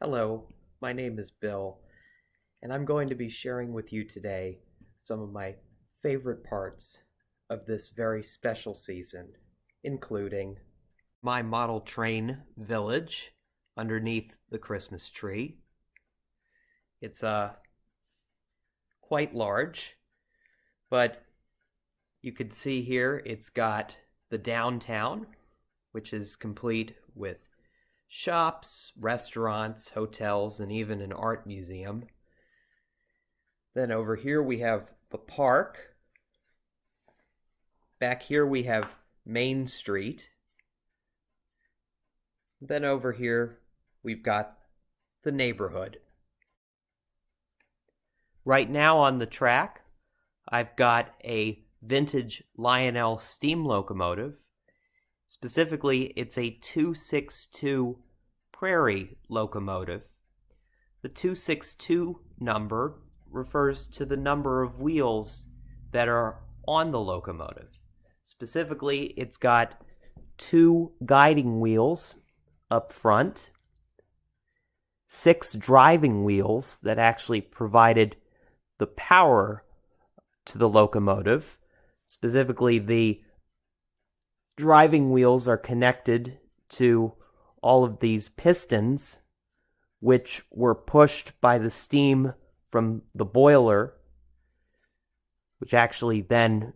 Hello, my name is Bill, and I'm going to be sharing with you today some of my favorite parts of this very special season, including my model train village underneath the Christmas tree. It's quite large, but you can see here it's got the downtown, which is complete with shops, restaurants, hotels, and even an art museum. Then over here we have the park. Back here we have Main Street. Then over here we've got the neighborhood. Right now on the track, I've got a vintage Lionel steam locomotive. Specifically, it's a 262 Prairie locomotive. The 262 number refers to the number of wheels that are on the locomotive. Specifically, it's got 2 guiding wheels up front, 6 driving wheels that actually provided the power to the locomotive. Specifically, the driving wheels are connected to all of these pistons, which were pushed by the steam from the boiler, which actually then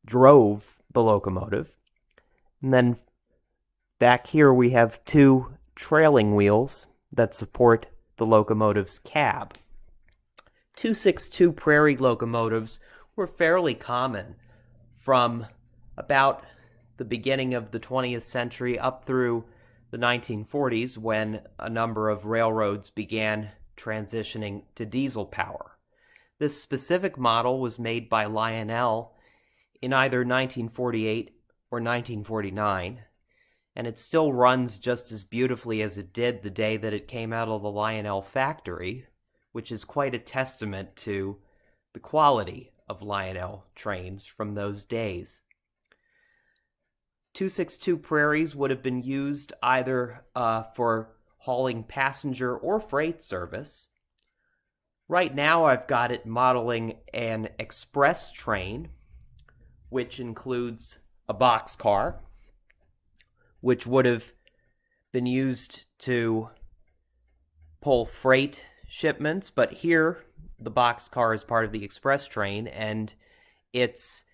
drove the locomotive. And then back here we have 2 trailing wheels that support the locomotive's cab. 262 Prairie locomotives were fairly common from about the beginning of the 20th century up through the 1940s, when a number of railroads began transitioning to diesel power. This specific model was made by Lionel in either 1948 or 1949, and it still runs just as beautifully as it did the day that it came out of the Lionel factory, which is quite a testament to the quality of Lionel trains from those days. 262 Prairies would have been used either for hauling passenger or freight service. Right now I've got it modeling an express train, which includes a boxcar, which would have been used to pull freight shipments, but here the boxcar is part of the express train, and it's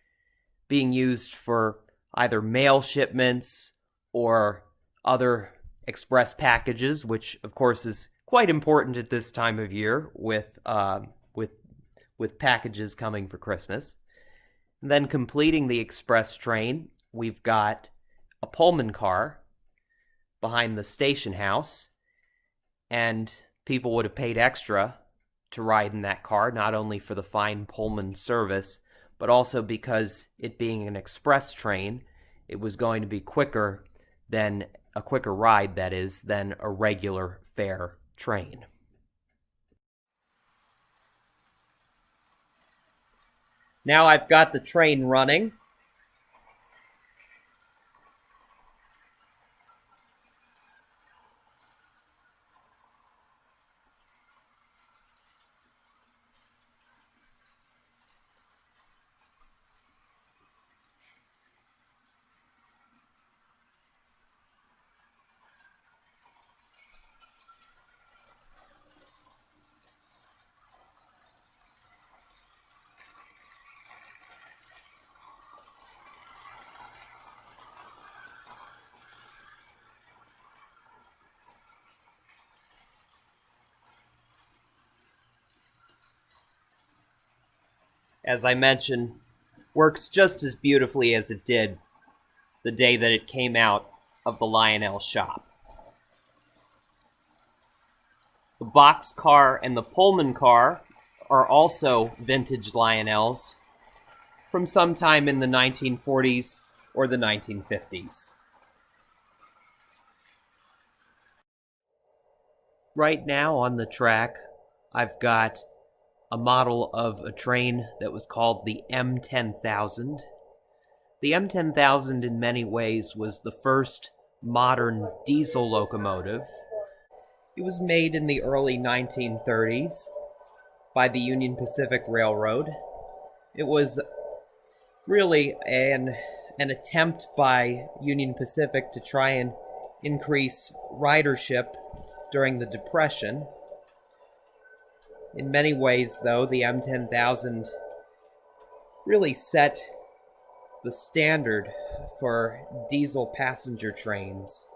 being used for either mail shipments or other express packages, which of course is quite important at this time of year with packages coming for Christmas. And then completing the express train, we've got a Pullman car behind the station house, and people would have paid extra to ride in that car, not only for the fine Pullman service, but also because it being an express train, it was going to be quicker ride, that is, than a regular fare train. Now I've got the train running. As I mentioned, works just as beautifully as it did the day that it came out of the Lionel shop. The boxcar and the Pullman car are also vintage Lionels from sometime in the 1940s or the 1950s. Right now on the track, I've got a model of a train that was called the M10000. The M10000 in many ways was the first modern diesel locomotive. It was made in the early 1930s by the Union Pacific Railroad. It was really an attempt by Union Pacific to try and increase ridership during the Depression. In many ways, though, the M10,000 really set the standard for diesel passenger trains.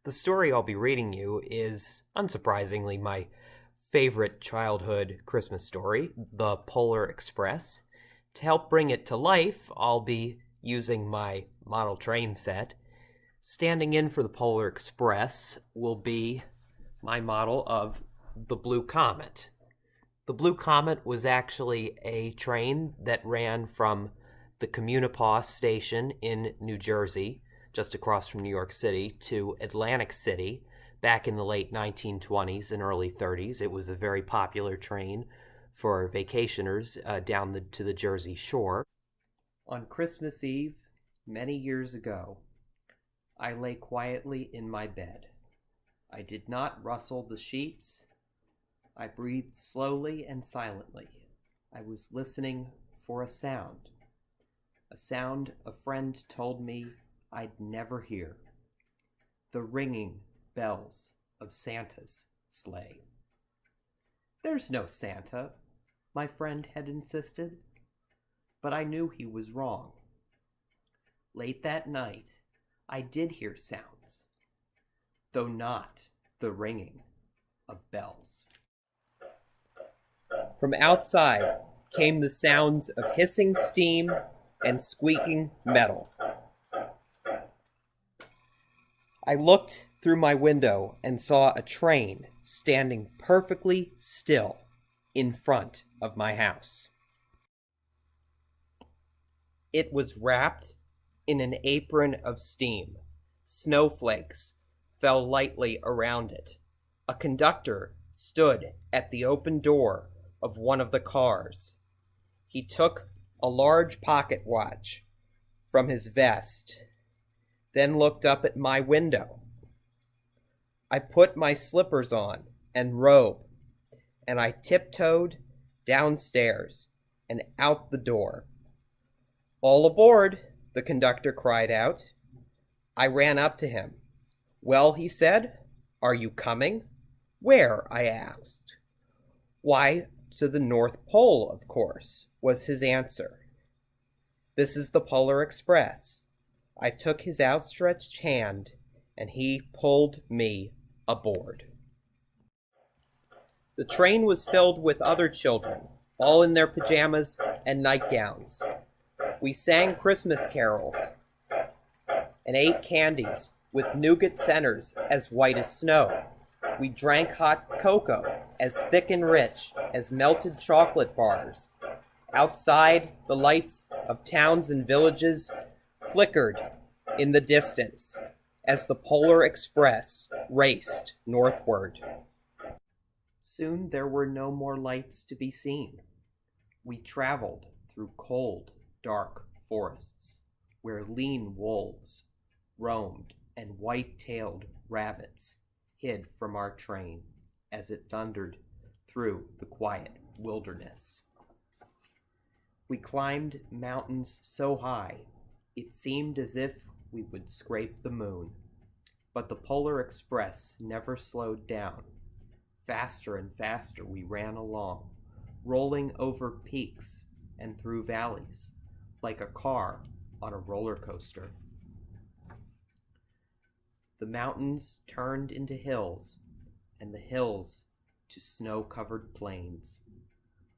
The story I'll be reading you is, unsurprisingly, my favorite childhood Christmas story, The Polar Express. To help bring it to life, I'll be using my model train set. Standing in for the Polar Express will be my model of the Blue Comet. The Blue Comet was actually a train that ran from the Communipaw station in New Jersey, just across from New York City, to Atlantic City back in the late 1920s and early 30s. It was a very popular train for vacationers down to the Jersey Shore. On Christmas Eve, many years ago, I lay quietly in my bed. I did not rustle the sheets. I breathed slowly and silently. I was listening for a sound a friend told me I'd never hear. The ringing bells of Santa's sleigh. "There's no Santa," my friend had insisted, but I knew he was wrong. Late that night, I did hear sounds, though not the ringing of bells. From outside came the sounds of hissing steam and squeaking metal. I looked through my window and saw a train standing perfectly still in front of my house. It was wrapped in an apron of steam. Snowflakes fell lightly around it. A conductor stood at the open door of one of the cars. He took a large pocket watch from his vest, then looked up at my window. I put my slippers on and robe, and I tiptoed downstairs and out the door. "All aboard," the conductor cried out. I ran up to him. "Well," he said, "are you coming?" "Where?" I asked. "Why, to the North Pole, of course," was his answer. "This is the Polar Express." I took his outstretched hand, and he pulled me aboard. The train was filled with other children, all in their pajamas and nightgowns. We sang Christmas carols and ate candies with nougat centers as white as snow. We drank hot cocoa as thick and rich as melted chocolate bars. Outside, the lights of towns and villages flickered in the distance as the Polar Express raced northward. Soon there were no more lights to be seen. We traveled through cold, dark forests where lean wolves roamed and white-tailed rabbits hid from our train as it thundered through the quiet wilderness. We climbed mountains so high, it seemed as if we would scrape the moon. But the Polar Express never slowed down. Faster and faster we ran along, rolling over peaks and through valleys, like a car on a roller coaster. The mountains turned into hills, and the hills to snow-covered plains.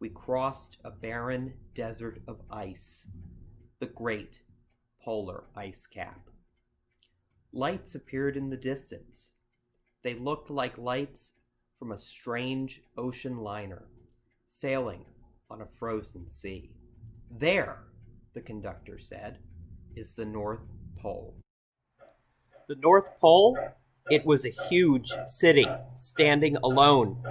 We crossed a barren desert of ice, the great polar ice cap. Lights appeared in the distance. They looked like lights from a strange ocean liner, sailing on a frozen sea. There, the conductor said, is the North Pole. The North Pole? It was a huge city, standing alone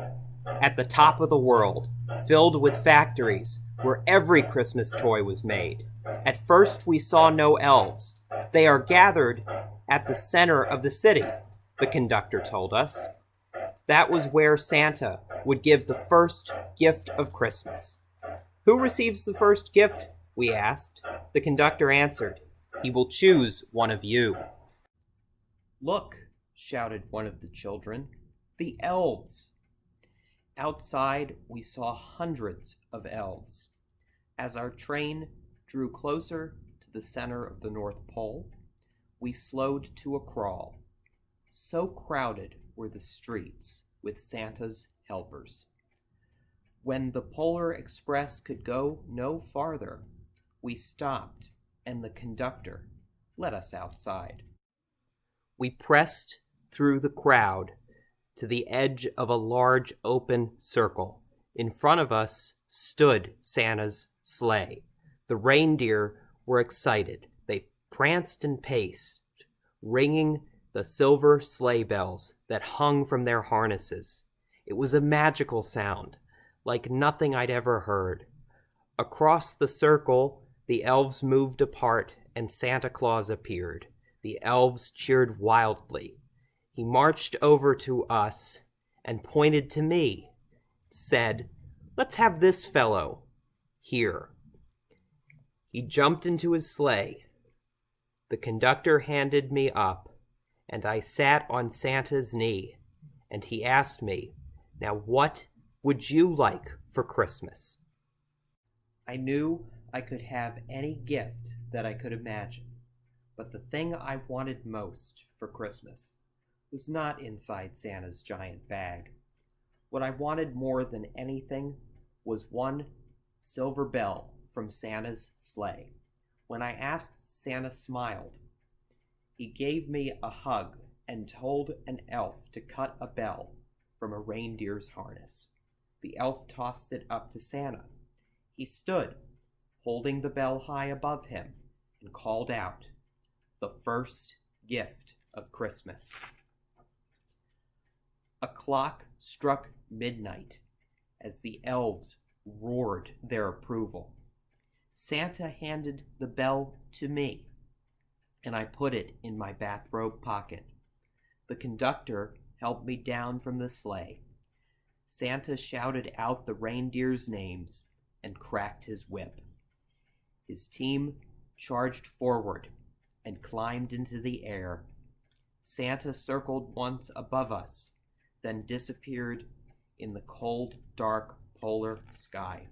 at the top of the world, filled with factories where every Christmas toy was made. At first we saw no elves. They are gathered at the center of the city, the conductor told us. That was where Santa would give the first gift of Christmas. Who receives the first gift? We asked. The conductor answered, he will choose one of you. Look, shouted one of the children, the elves. Outside, we saw hundreds of elves. As our train drew closer to the center of the North Pole, we slowed to a crawl. So crowded were the streets with Santa's helpers. When the Polar Express could go no farther, we stopped and the conductor let us outside. We pressed through the crowd to the edge of a large open circle. In front of us stood Santa's sleigh. The reindeer were excited. They pranced and paced, ringing the silver sleigh bells that hung from their harnesses. It was a magical sound, like nothing I'd ever heard. Across the circle, the elves moved apart and Santa Claus appeared. The elves cheered wildly. He marched over to us and pointed to me, said, "Let's have this fellow here." He jumped into his sleigh. The conductor handed me up, and I sat on Santa's knee, and he asked me, "Now what would you like for Christmas?" I knew I could have any gift that I could imagine, but the thing I wanted most for Christmas was not inside Santa's giant bag. What I wanted more than anything was one silver bell from Santa's sleigh. When I asked, Santa smiled. He gave me a hug and told an elf to cut a bell from a reindeer's harness. The elf tossed it up to Santa. He stood, holding the bell high above him, and called out, "The first gift of Christmas." A clock struck midnight as the elves roared their approval. Santa handed the bell to me, and I put it in my bathrobe pocket. The conductor helped me down from the sleigh. Santa shouted out the reindeers' names and cracked his whip. His team charged forward and climbed into the air. Santa circled once above us, then disappeared in the cold, dark polar sky.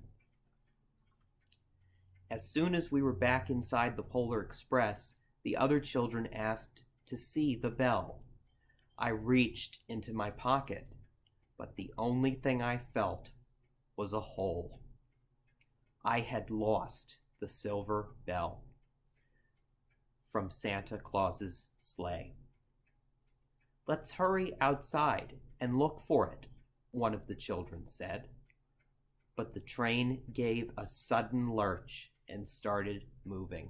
As soon as we were back inside the Polar Express, the other children asked to see the bell. I reached into my pocket, but the only thing I felt was a hole. I had lost the silver bell from Santa Claus's sleigh. "Let's hurry outside and look for it," one of the children said. But the train gave a sudden lurch and started moving.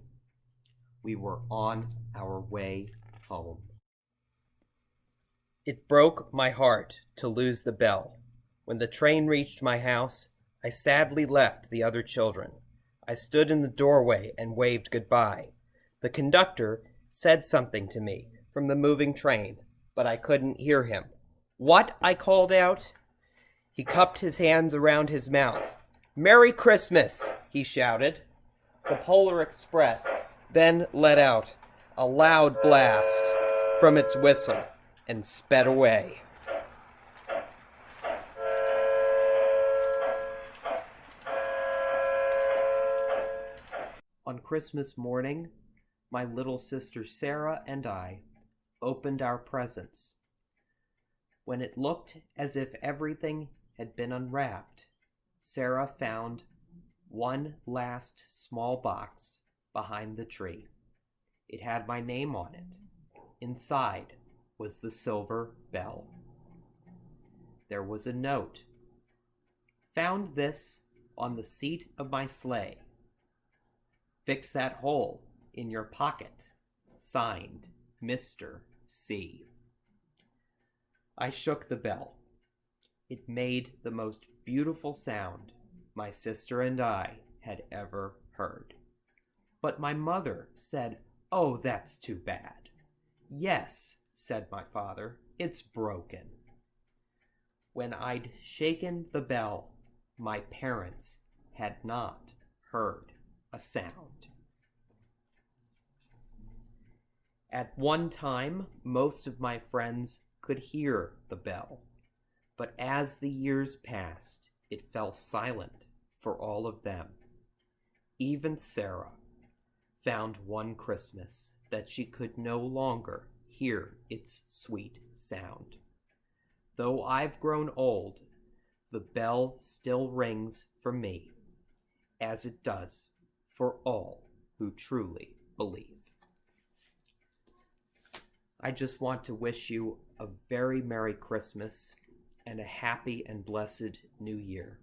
We were on our way home. It broke my heart to lose the bell. When the train reached my house, I sadly left the other children. I stood in the doorway and waved goodbye. The conductor said something to me from the moving train, but I couldn't hear him. "What?" I called out. He cupped his hands around his mouth. "Merry Christmas!" he shouted. The Polar Express then let out a loud blast from its whistle and sped away. On Christmas morning, my little sister Sarah and I opened our presents. When it looked as if everything had been unwrapped, Sarah found one last small box behind the tree. It had my name on it. Inside was the silver bell. There was a note. "Found this on the seat of my sleigh. Fix that hole in your pocket. Signed, Mr. C." I shook the bell. It made the most beautiful sound my sister and I had ever heard. But my mother said, "Oh, that's too bad." "Yes," said my father, "it's broken." When I'd shaken the bell, my parents had not heard a sound. At one time, most of my friends could hear the bell, but as the years passed, it fell silent for all of them. Even Sarah found one Christmas that she could no longer hear its sweet sound. Though I've grown old, the bell still rings for me, as it does for all who truly believe. I just want to wish you a very Merry Christmas and a happy and blessed New Year.